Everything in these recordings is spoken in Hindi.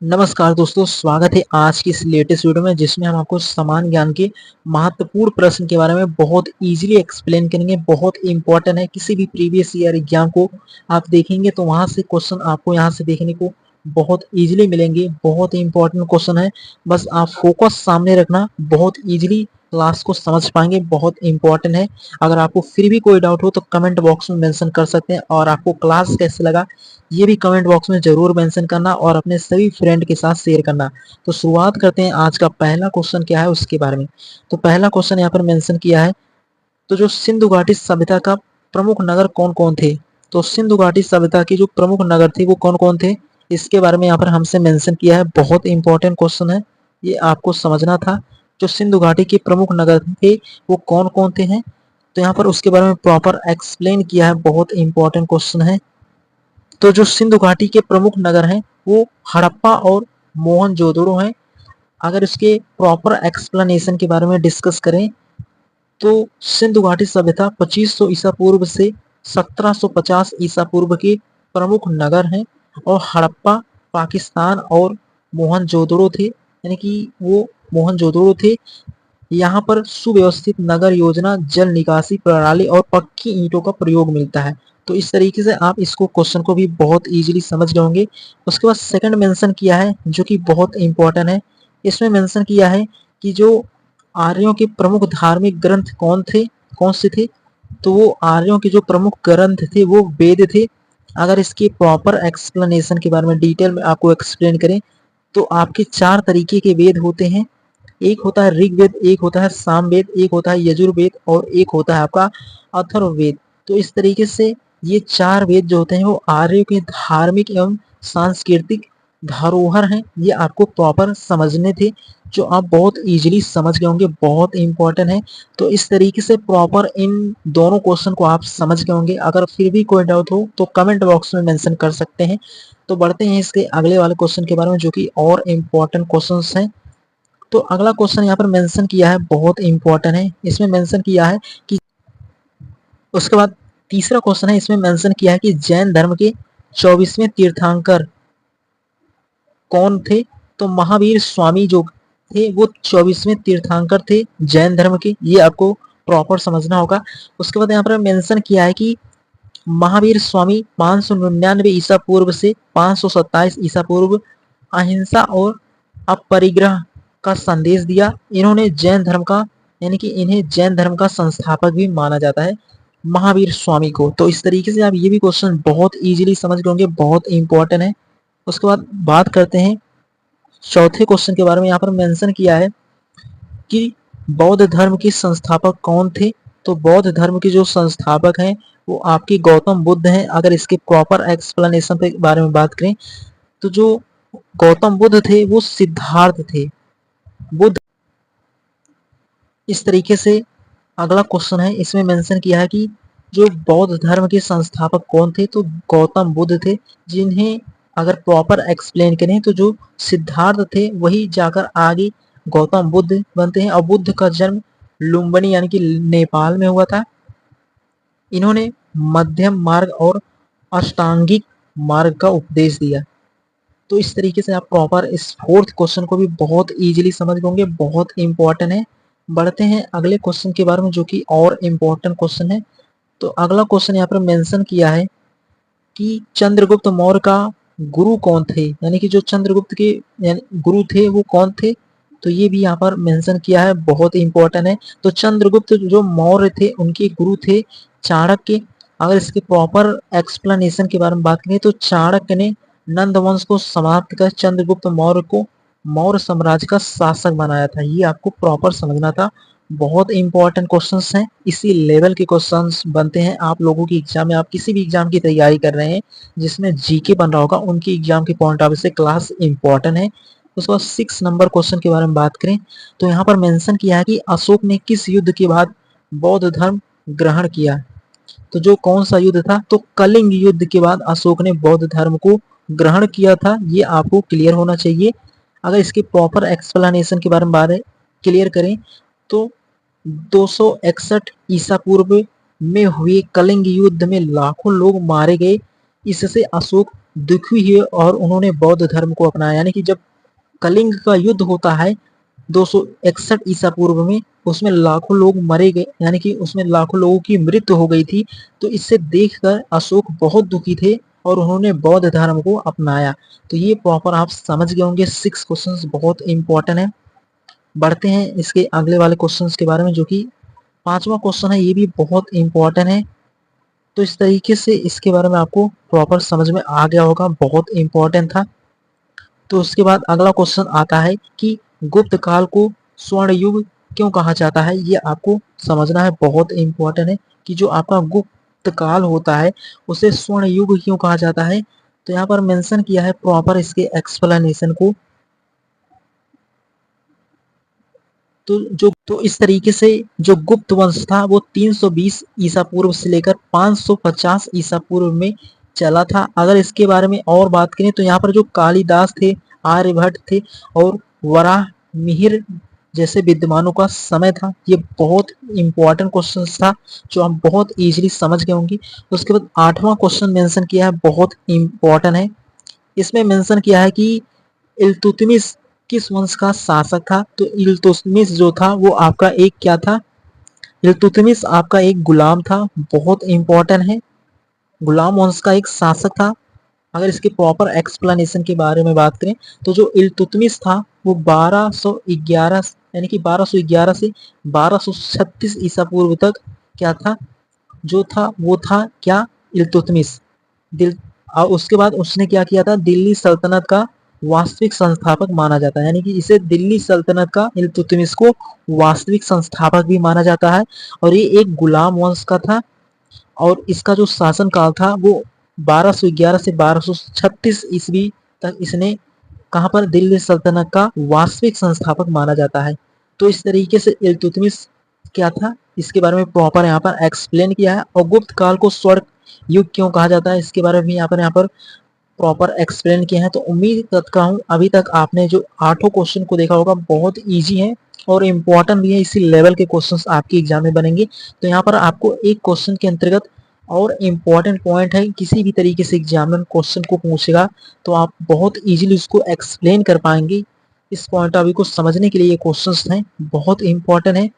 नमस्कार दोस्तों, स्वागत है आज की इस लेटेस्ट वीडियो में जिसमें हम आपको सामान्य ज्ञान के महत्वपूर्ण प्रश्न के बारे में बहुत इजीली एक्सप्लेन करेंगे। बहुत इंपॉर्टेंट है। किसी भी प्रीवियस ईयर एग्जाम को आप देखेंगे तो वहां से क्वेश्चन आपको यहां से देखने को बहुत इजीली मिलेंगे। बहुत ही इंपॉर्टेंट क्वेश्चन है। बस आप फोकस सामने रखना, बहुत इजीली क्लास को समझ पाएंगे। बहुत इंपॉर्टेंट है। अगर आपको फिर भी कोई डाउट हो तो कमेंट बॉक्स में मेंशन कर सकते हैं, और आपको क्लास कैसे लगा ये भी कमेंट बॉक्स में जरूर मेंशन करना और अपने सभी फ्रेंड के साथ शेयर करना। तो शुरुआत करते हैं। आज का पहला क्वेश्चन क्या है उसके बारे में। तो पहला क्वेश्चन यहाँ पर मेंशन किया है, तो जो सिंधु घाटी सभ्यता का प्रमुख नगर कौन कौन थे। तो सिंधु घाटी सभ्यता के जो प्रमुख नगर थे वो कौन कौन थे, इसके बारे में यहाँ पर हमसे मेंशन किया है। बहुत इंपॉर्टेंट क्वेश्चन है, ये आपको समझना था। जो सिंधु घाटी के प्रमुख नगर थे वो कौन कौन थे हैं, तो यहाँ पर उसके बारे में प्रॉपर एक्सप्लेन किया है। बहुत इंपॉर्टेंट क्वेश्चन है। तो जो सिंधु घाटी के प्रमुख नगर हैं वो हड़प्पा और मोहनजोदड़ो हैं। अगर इसके प्रॉपर एक्सप्लेनेशन के बारे में डिस्कस करें तो सिंधु घाटी सभ्यता 2500 ईसा पूर्व से 1750 ईसा पूर्व के प्रमुख नगर हैं, और हड़प्पा पाकिस्तान और मोहनजोदड़ो थे, यानी कि वो मोहनजोदड़ो थे। यहाँ पर सुव्यवस्थित नगर योजना, जल निकासी प्रणाली और पक्की ईंटों का प्रयोग मिलता है। तो इस तरीके से आप इसको क्वेश्चन को भी बहुत इजीली समझ गए होंगे। उसके बाद सेकंड मेंशन किया है जो कि बहुत इंपॉर्टेंट है। इसमें मेंशन किया है कि जो आर्यों के प्रमुख धार्मिक ग्रंथ कौन से थे। तो वो आर्यों के जो प्रमुख ग्रंथ थे वो वेद थे। अगर इसके प्रॉपर एक्सप्लेनेशन के बारे में डिटेल में आपको एक्सप्लेन करें तो आपके चार तरीके के वेद होते हैं। एक होता है ऋग्वेद, एक होता है सामवेद, एक होता है यजुर्वेद और एक होता है आपका अथर्ववेद। तो इस तरीके से ये चार वेद जो होते हैं वो आर्यों के धार्मिक एवं सांस्कृतिक धरोहर हैं। ये आपको प्रॉपर समझने थे, जो आप बहुत इजीली समझ गए होंगे। बहुत इंपॉर्टेंट है। तो इस तरीके से प्रॉपर इन दोनों क्वेश्चन को आप समझ गए होंगे। अगर फिर भी कोई डाउट हो तो कमेंट बॉक्स में मेंशन कर सकते हैं। तो बढ़ते हैं इसके अगले वाले क्वेश्चन के बारे में, जो कि और इम्पोर्टेंट क्वेश्चंस हैं। तो अगला क्वेश्चन यहाँ पर मेंशन किया है, बहुत इंपॉर्टेंट है। इसमें मेंशन किया है कि उसके बाद तीसरा क्वेश्चन है, इसमें मेंशन किया है कि जैन धर्म के 24वें तीर्थंकर कौन थे। तो महावीर स्वामी जो थे वो 24वें तीर्थंकर थे जैन धर्म के। ये आपको प्रॉपर समझना होगा। उसके बाद यहाँ पर मेंशन किया है कि महावीर स्वामी 599 ईसा पूर्व से 527 ईसा पूर्व अहिंसा और अपरिग्रह का संदेश दिया। इन्होंने जैन धर्म का, यानी कि इन्हें जैन धर्म का संस्थापक भी माना जाता है, महावीर स्वामी को। तो इस तरीके से आप ये भी क्वेश्चन बहुत इजीली समझ गए होंगे। बहुत इंपॉर्टेंट है। उसके बाद बात करते हैं चौथे क्वेश्चन के बारे में। यहाँ पर मेंशन किया है कि बौद्ध धर्म के संस्थापक कौन थे। तो बौद्ध धर्म के जो संस्थापक हैं वो आपके गौतम बुद्ध हैं। अगर इसके प्रॉपर एक्सप्लेनेशन के बारे में बात करें तो जो गौतम बुद्ध थे वो सिद्धार्थ थे, बुद्ध। इस तरीके से अगला क्वेश्चन है, इसमें मेंशन किया है कि जो बौद्ध धर्म के संस्थापक कौन थे। तो गौतम बुद्ध थे, जिन्हें अगर प्रॉपर एक्सप्लेन करें तो जो सिद्धार्थ थे वही जाकर आगे गौतम बुद्ध बनते हैं। और बुद्ध का जन्म लुम्बिनी यानी कि नेपाल में हुआ था। इन्होंने मध्यम मार्ग और अष्टांगिक मार्ग का उपदेश दिया। तो इस तरीके से आप प्रॉपर इस फोर्थ क्वेश्चन को भी बहुत इजीली समझ होंगे। बहुत इंपॉर्टेंट है। बढ़ते हैं अगले क्वेश्चन के बारे में, जो कि और इम्पोर्टेंट क्वेश्चन है। तो अगला क्वेश्चन यहाँ पर मेंशन किया है कि चंद्रगुप्त मौर्य का गुरु कौन थे, यानी कि जो चंद्रगुप्त के गुरु थे वो कौन थे। तो ये भी यहाँ पर मेंशन किया है। बहुत इंपॉर्टेंट है। तो चंद्रगुप्त जो मौर्य थे उनके गुरु थे चाणक्य। अगर इसके प्रॉपर एक्सप्लेनेशन के बारे में बात करें तो चाणक्य ने नंद वंश को समाप्त कर चंद्रगुप्त मौर्य को मौर्य साम्राज्य का शासक बनाया था। ये आपको प्रॉपर समझना था। बहुत इंपॉर्टेंट क्वेश्चंस हैं। इसी लेवल के क्वेश्चंस बनते हैं आप लोगों की एग्जाम में। आप किसी भी एग्जाम की तैयारी कर रहे हैं जिसमें जीके बन रहा होगा, उनकी एग्जाम के पॉइंट ऑफ व्यू से क्लास इंपॉर्टेंट है। उसके बाद 6 नंबर क्वेश्चन के बारे में बात करें तो यहाँ पर मेंशन किया है कि अशोक ने किस युद्ध के बाद बौद्ध धर्म ग्रहण किया। तो जो कौन सा युद्ध था, तो कलिंग युद्ध के बाद अशोक ने बौद्ध धर्म को ग्रहण किया था। ये आपको क्लियर होना चाहिए। अगर इसके प्रॉपर एक्सप्लेनेशन के बारे में बात क्लियर करें तो 261 ईसा पूर्व में हुए कलिंग युद्ध में लाखों लोग मारे गए। इससे अशोक दुखी हुए और उन्होंने बौद्ध धर्म को अपनाया। यानी कि जब कलिंग का युद्ध होता है 261 ईसा पूर्व में, उसमें लाखों लोग मरे गए, यानी कि उसमें लाखों लोगों की मृत्यु हो गई थी। तो इससे देखकर अशोक बहुत दुखी थे और उन्होंने बौद्ध धर्म को अपनाया। तो ये प्रॉपर आप समझ गए होंगे। 6 क्वेश्चंस बहुत इंपॉर्टेंट है। बढ़ते हैं इसके अगले वाले क्वेश्चंस के बारे में, जो कि 5वां क्वेश्चन है। ये भी बहुत इंपॉर्टेंट है। तो इस तरीके से इसके बारे में आपको प्रॉपर समझ में आ गया होगा, बहुत इंपॉर्टेंट था। तो उसके बाद अगला क्वेश्चन आता है कि गुप्त काल को स्वर्ण युग क्यों कहा जाता है। ये आपको समझना है, बहुत इंपॉर्टेंट है कि जो आपका गुप्त काल होता है उसे स्वर्ण युग क्यों कहा जाता है। तो यहाँ पर मेंशन किया है प्रॉपर इसके एक्सप्लेनेशन को। तो इस तरीके से जो गुप्त वंश था वो 320 ईसा पूर्व से लेकर 550 ईसा पूर्व में चला था। अगर इसके बारे में और बात करें तो यहाँ पर जो कालिदास थे, आर्यभट्ट थे और वराह मिहिर जैसे विद्वानों का समय था। ये बहुत इंपॉर्टेंट क्वेश्चन था जो आप बहुत इजीली समझ गए होंगे। उसके बाद 8वां क्वेश्चन मेंशन किया है, बहुत इंपॉर्टेंट है। इसमें मेंशन किया है कि इल्तुतमिश किस वंश का शासक था। तो इल्तुतमिश जो था वो आपका एक क्या था, इल्तुतमिश आपका एक गुलाम था। बहुत इंपॉर्टेंट है, गुलाम वंश का एक शासक था। अगर इसके प्रॉपर एक्सप्लेनेशन के बारे में बात करें तो जो इल्तुतमिश था वो 1211 यानी कि 1211 से 1236 ईसा पूर्व तक क्या था, जो था वो था क्या, इल्तुतमिश। दिल और उसके बाद उसने क्या किया था, दिल्ली सल्तनत का वास्तविक संस्थापक माना जाता है। यानी कि इसे दिल्ली सल्तनत का, इल्तुतमिश को वास्तविक संस्थापक भी माना जाता है। और ये एक गुलाम वंश का था और इसका जो शासन काल था वो 1211 से 1236 ईस्वी तक इसने कहाँ पर, दिल्ली सल्तनत का वास्तविक संस्थापक माना जाता है। तो इस तरीके से इल्तुतमिश क्या था इसके बारे में प्रॉपर यहाँ पर एक्सप्लेन किया है। और गुप्त काल को स्वर्ण युग क्यों कहा जाता है इसके बारे में यहाँ पर प्रॉपर एक्सप्लेन किया है। तो उम्मीद करता हूँ अभी तक आपने जो 8 क्वेश्चन को देखा होगा, बहुत इजी है और इम्पोर्टेंट भी है। इसी लेवल के क्वेश्चंस आपके एग्जाम में बनेंगे। तो यहाँ पर आपको एक क्वेश्चन के अंतर्गत और इम्पोर्टेंट पॉइंट है, किसी भी तरीके से एग्जामिनर क्वेश्चन को पूछेगा तो आप बहुत इजीली उसको एक्सप्लेन कर पाएंगे। इस पॉइंट ऑफ व्यू को समझने के लिए ये क्वेश्चंस हैं, बहुत इंपॉर्टेंट है।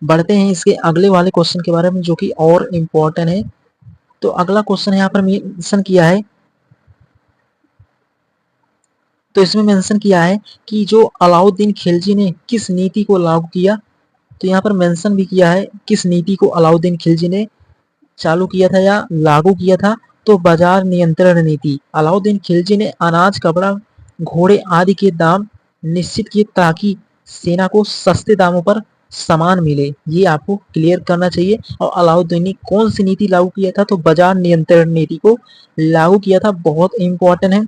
बढ़ते हैं इसके अगले वाले क्वेश्चन के बारे में, जो कि और इम्पोर्टेंट है। तो अगला क्वेश्चन यहाँ पर मेंशन किया है, तो इसमें मेंशन किया है कि जो अलाउद्दीन खिलजी ने किस नीति को लागू किया। तो यहाँ पर मेंशन भी किया है किस नीति को अलाउद्दीन खिलजी ने चालू किया था या लागू किया था। तो बाजार नियंत्रण नीति। अलाउद्दीन खिलजी ने अनाज, कपड़ा, घोड़े आदि के दाम निश्चित किए ताकि सेना को सस्ते दामों पर सामान मिले। ये आपको क्लियर करना चाहिए। और अलाउद्दीन ने कौन सी नीति लागू किया था, तो बाजार नियंत्रण नीति को लागू किया था। बहुत इंपॉर्टेंट है।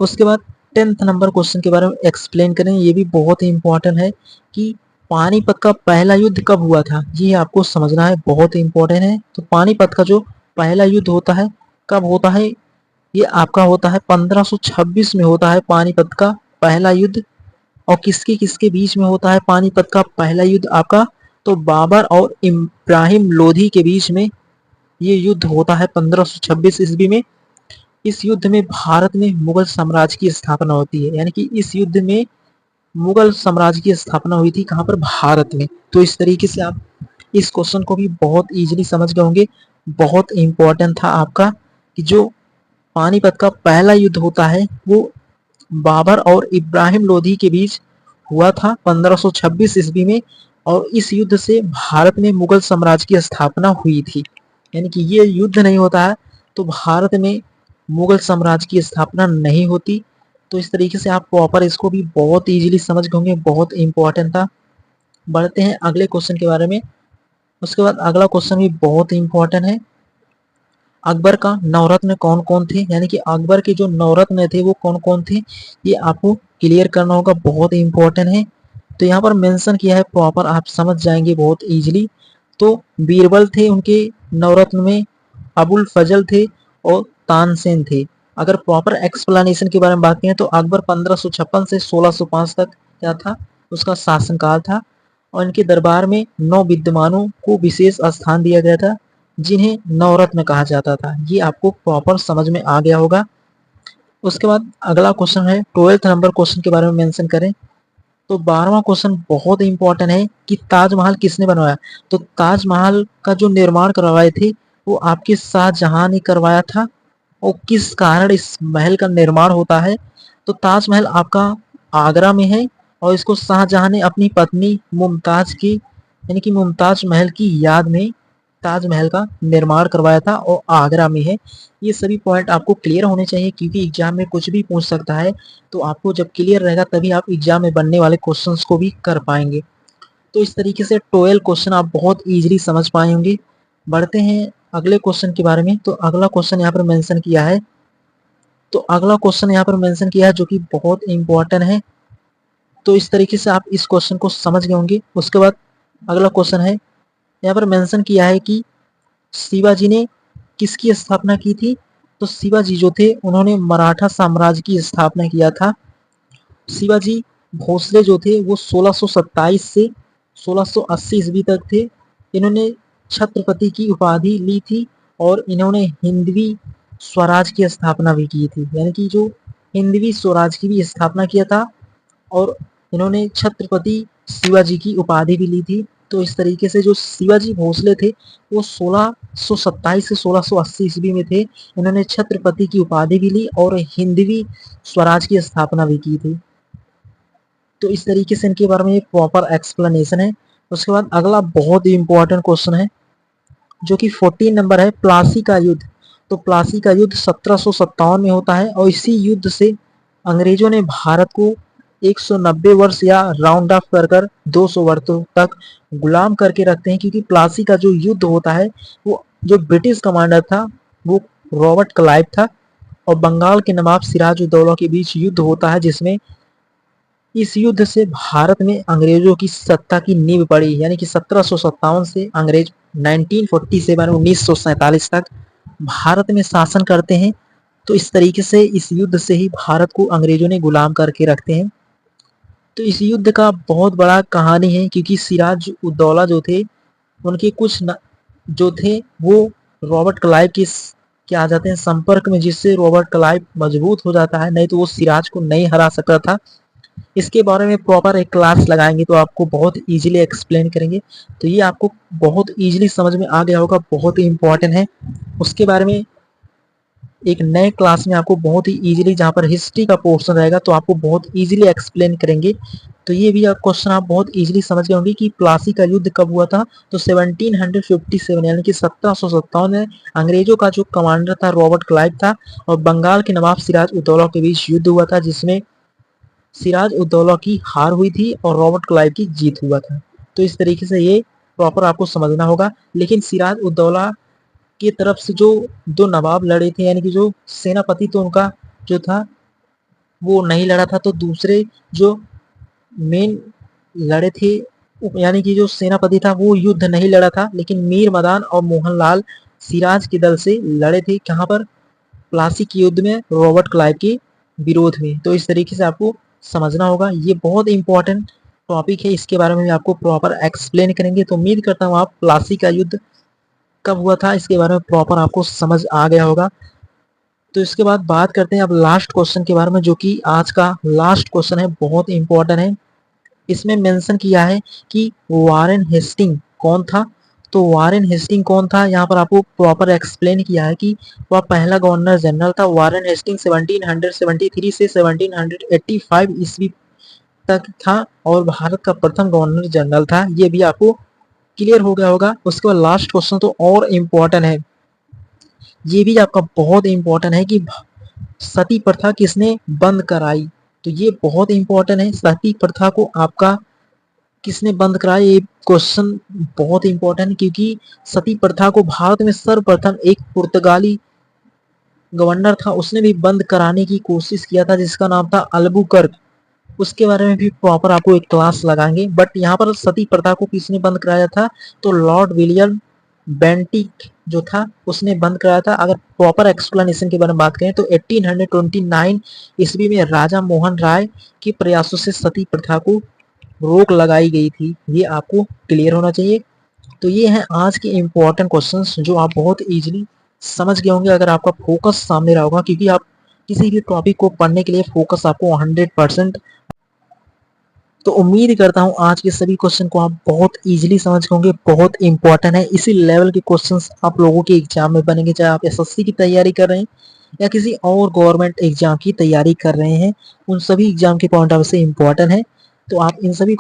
उसके बाद 10th नंबर क्वेश्चन के बारे में एक्सप्लेन करें। ये भी बहुत ही इंपॉर्टेंट है कि पानीपत का पहला युद्ध कब हुआ था। ये आपको समझना है, बहुत इंपॉर्टेंट है। तो पानीपत का जो पहला युद्ध होता है कब होता है, ये आपका होता है 1526 में होता है पानीपत का पहला युद्ध। और किसके किसके बीच में होता है पानीपत का पहला युद्ध आपका, तो बाबर और इब्राहिम लोधी के बीच में ये युद्ध होता है 1526 ईस्वी में। इस युद्ध में भारत में मुगल साम्राज्य की स्थापना होती है। यानी कि इस युद्ध में मुगल साम्राज्य की स्थापना हुई थी कहाँ पर, भारत में। तो इस तरीके से आप इस क्वेश्चन को भी बहुत इजीली समझ गए होंगे। बहुत इंपॉर्टेंट था आपका कि जो पानीपत का पहला युद्ध होता है वो बाबर और इब्राहिम लोधी के बीच हुआ था 1526 ईस्वी में। और इस युद्ध से भारत में मुगल साम्राज्य की स्थापना हुई थी। यानी कि ये युद्ध नहीं होता है तो भारत में मुगल साम्राज्य की स्थापना नहीं होती। तो इस तरीके से आप प्रॉपर इसको भी बहुत इजीली समझ गए होंगे, बहुत इंपॉर्टेंट था। बढ़ते हैं अगले क्वेश्चन के बारे में। उसके बाद अगला क्वेश्चन भी बहुत इंपॉर्टेंट है। अकबर का नवरत्न कौन कौन थे, यानी कि अकबर के जो नवरत्न थे वो कौन कौन थे, ये आपको क्लियर करना होगा, बहुत इंपॉर्टेंट है। तो यहाँ पर मेंशन किया है प्रॉपर, आप समझ जाएंगे बहुत इजीली। तो बीरबल थे उनके नवरत्न में, अबुल फजल थे और तानसेन थे। अगर प्रॉपर एक्सप्लेनेशन के बारे में बात करें तो अकबर 1556 से 1605 तक क्या था, उसका शासनकाल था। और इनके दरबार में 9 विद्वानों को विशेष स्थान दिया गया था जिन्हें नवरत्न कहा जाता था। ये आपको प्रॉपर समझ में आ गया होगा। उसके बाद अगला क्वेश्चन है 12th नंबर क्वेश्चन के बारे में मेंशन करें। तो 12वां क्वेश्चन बहुत इंपॉर्टेंट है कि ताजमहल किसने बनवाया। तो ताजमहल का जो निर्माण करवाए थे वो आपके शाहजहां ने करवाया था। और किस कारण इस महल का निर्माण होता है। तो ताजमहल आपका आगरा में है और इसको शाहजहां ने अपनी पत्नी मुमताज की यानी कि मुमताज महल की याद में ताजमहल का निर्माण करवाया था और आगरा में है। ये सभी पॉइंट आपको क्लियर होने चाहिए क्योंकि एग्जाम में कुछ भी पूछ सकता है। तो आपको जब क्लियर रहेगा तभी आप एग्जाम में बनने वाले क्वेश्चंस को भी कर पाएंगे। तो इस तरीके से 12 क्वेश्चन आप बहुत इजीली समझ पाए होंगे। बढ़ते हैं अगले क्वेश्चन के बारे में। तो अगला क्वेश्चन यहाँ पर मेंशन किया है। तो अगला क्वेश्चन यहाँ पर मेंशन किया है जो कि बहुत इंपॉर्टेंट है। तो इस तरीके से आप इस क्वेश्चन को समझ गए होंगे। उसके बाद अगला क्वेश्चन है, यहाँ पर मेंशन किया है कि शिवाजी ने किसकी स्थापना की थी। तो शिवाजी जो थे उन्होंने मराठा साम्राज्य की स्थापना किया था। शिवाजी भोसले जो थे वो 1627 से 1680 ईस्वी तक थे। इन्होंने छत्रपति की उपाधि ली थी और इन्होंने हिंदवी स्वराज की स्थापना भी की थी, यानी कि जो हिंदवी स्वराज की भी स्थापना किया था। और इन्होंने छत्रपति शिवाजी की उपाधि भी ली थी। तो इस तरीके से जो शिवाजी भोसले थे वो 1627 से 1680 ईस्वी में थे। इन्होंने छत्रपति की उपाधि भी ली और हिंदवी स्वराज की स्थापना भी की थी। तो इस तरीके से इनके बारे में एक प्रॉपर एक्सप्लेनेशन है। उसके बाद अगला बहुत ही इंपॉर्टेंट क्वेश्चन है जो कि 14 नंबर है, प्लासी का युद्ध। तो प्लासी का युद्ध 1757 में होता है और इसी युद्ध से अंग्रेजों ने भारत को 190 वर्ष या राउंड ऑफ कर 200 वर्षों तक गुलाम करके रखते हैं। क्योंकि प्लासी का जो युद्ध होता है वो जो ब्रिटिश कमांडर था वो रॉबर्ट क्लाइव था और बंगाल के नवाब सिराजुद्दौला के बीच युद्ध होता है, जिसमें इस युद्ध से भारत में अंग्रेजों की सत्ता की नींव पड़ी। यानी कि 1757 से अंग्रेज 1947 1947 तक भारत में शासन करते हैं। तो इस तरीके से इस युद्ध से ही भारत को अंग्रेजों ने गुलाम करके रखते हैं। तो इस युद्ध का बहुत बड़ा कहानी है क्योंकि सिराज उद्दौला जो थे उनके कुछ जो थे वो रॉबर्ट क्लाइव के क्या आ जाते हैं संपर्क में, जिससे रॉबर्ट क्लाइव मजबूत हो जाता है, नहीं तो वो सिराज को नहीं हरा सकता था। इसके बारे में प्रॉपर एक क्लास लगाएंगे तो आपको बहुत इजीली एक्सप्लेन करेंगे। तो ये आपको बहुत इजीली समझ में आ गया होगा, बहुत ही इंपॉर्टेंट है। उसके बारे में एक नए क्लास में आपको बहुत ही इजीली, जहाँ पर हिस्ट्री का पोर्शन रहेगा तो आपको बहुत इजीली एक्सप्लेन करेंगे। तो ये भी क्वेश्चन आप बहुत इजीली समझ गए होंगे कि प्लासी का युद्ध कब हुआ था। तो 1757 यानी कि 1757 में अंग्रेजों का जो कमांडर था रॉबर्ट क्लाइव था और बंगाल के नवाब सिराज उद्दौला के बीच युद्ध हुआ था, जिसमें सिराज उद्दौला की हार हुई थी और रॉबर्ट क्लाइव की जीत हुआ था। तो इस तरीके से ये प्रॉपर आपको समझना होगा। लेकिन सिराज उद्दौला की तरफ से जो दो नवाब लड़े थे, यानी कि जो सेनापति तो उनका जो था वो नहीं लड़ा था, तो दूसरे जो मेन लड़े थे यानी कि जो सेनापति था वो युद्ध नहीं लड़ा था, लेकिन मीर मदान और मोहनलाल सिराज के दल से लड़े थे। कहाँ पर? प्लासी के युद्ध में रॉबर्ट क्लाइव के विरोध में। तो इस तरीके से आपको समझना होगा। ये बहुत इंपॉर्टेंट टॉपिक है, इसके बारे में भी आपको प्रॉपर एक्सप्लेन करेंगे। तो उम्मीद करता हूँ आप प्लासी का युद्ध कब हुआ था इसके बारे में प्रॉपर आपको समझ आ गया होगा। तो इसके बाद बात करते हैं अब लास्ट क्वेश्चन के बारे में, जो कि आज का लास्ट क्वेश्चन है, बहुत इंपॉर्टेंट है। इसमें मेंशन किया है कि वारेन हेस्टिंग कौन था। तो वारेन हेस्टिंग कौन था, यहाँ पर आपको प्रॉपर एक्सप्लेन किया है कि वह पहला गवर्नर जनरल था। वारेन हेस्टिंग 1773 से 1785 ईस्वी तक था और भारत का प्रथम गवर्नर जनरल था। ये भी आपको क्लियर हो गया होगा। उसके बाद लास्ट क्वेश्चन तो और इम्पोर्टेंट है, ये भी आपका बहुत इंपॉर्टेंट है कि सती प्रथा किसने बंद कराई। तो ये बहुत इंपॉर्टेंट है, सती प्रथा को आपका किसने बंद कराया। ये क्वेश्चन बहुत इंपॉर्टेंट है क्योंकि सती प्रथा को भारत में सर्वप्रथम एक पुर्तगाली गवर्नर था, उसने भी बंद कराने की कोशिश किया था, जिसका नाम था अल्बुकर्क। उसके बारे में भी प्रॉपर आपको एक क्लास लगाएंगे। बट यहाँ पर सती प्रथा को किसने बंद कराया था, तो लॉर्ड विलियम बेंटिक जो था उसने बंद कराया था। अगर प्रॉपर एक्सप्लेनेशन के बारे में बात करें तो 1829 ईस्वी में राजा मोहन राय के प्रयासों से सती प्रथा को रोक लगाई गई थी। ये आपको क्लियर होना चाहिए। तो ये है आज के इम्पोर्टेंट क्वेश्चंस जो आप बहुत इजीली समझ गए होंगे अगर आपका फोकस सामने रहा होगा, क्योंकि आप किसी भी टॉपिक को पढ़ने के लिए फोकस आपको 100%। तो उम्मीद करता हूँ आज के सभी क्वेश्चन को आप बहुत इजीली समझ गए होंगे, बहुत इंपॉर्टेंट है। इसी लेवल के क्वेश्चंस आप लोगों के एग्जाम में बनेंगे, चाहे आप एसएससी की तैयारी कर रहे हैं या किसी और गवर्नमेंट एग्जाम की तैयारी कर रहे हैं, उन सभी एग्जाम के पॉइंट ऑफ व्यू से इंपॉर्टेंट है। तो आप इन सभी